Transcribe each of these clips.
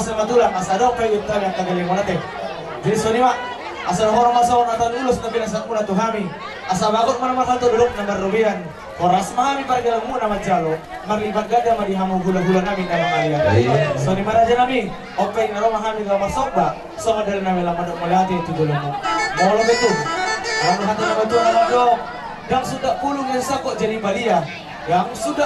masa matulang asa daw kay yun tayo ang kagalingon natin. Jadi so nima asa horong masaw na tanulus na pinasak muna tuhami. Asa bagot man makanto dulok na marubihan. Oras mahami pargalang muna magjalo. Maglibat gada madihamo hula-hula namin na mga aliyan. So ni Maraja namin, okay na ro mahami ka masokba. So madal namin lang madok malati ito dulong mo. Maulo betul. Ang hati na betul na madok. Yang sudah pulung yang sakot jadi balia. Yang sudah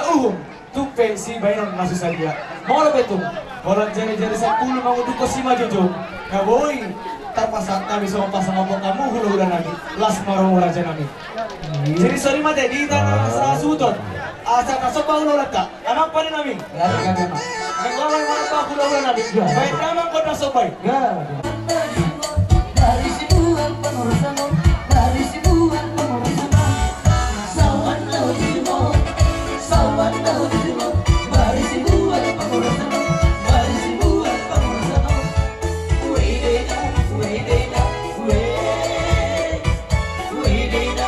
tumpe si Bayron masuk saja. Maulo betul. Orang jadi sa pulung manguduko si Majojo. Ya boy. Terpasang kami semua pasang ngomong kamu hula-hula namin. Las marong raja namin. Jadi sorry mate di tanah sa sudon. Asa kasopa ulo lata. Anak pa rin namin. Lari ka naman. Nagwawal mga pa hula-hula namin. Baik naman ko na sobay. Dari Sibuan pengurusan dari Sibuan pengurusan sawan tahu dirimu dari Sibuan pengurusan dari Sibuan pengurusan wededa wededa wededa wededa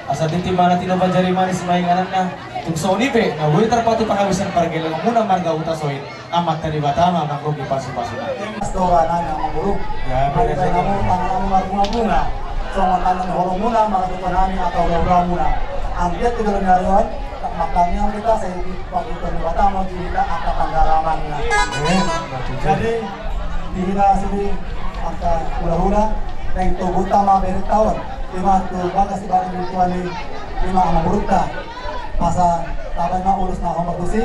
asa dinti mana tino banjari manis mainganan na tung sonipe na buhay terpatu pakawisan pargelang muna marga utasoin amat tadi batama manggogi pasu-pasu Astora na nga mamulog. Ya, Pwede tayo namun tangan namun muna. So ang tangan horong muna, makatupan namin at uraw muna. Ang diat kita nangyariwan, makanya kita sa pagkita ni batama kita at kapanggaraman na. Jadi di kita sini ang hula-hula na ito buta mga beritawon. Lima tu bagas di bawah tuan ni lima amal berukta masa tabai ma urus na hombak busi.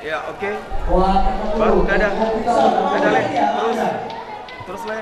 Ya, oke. Baru dadah. Dadah, Le. Terus Le.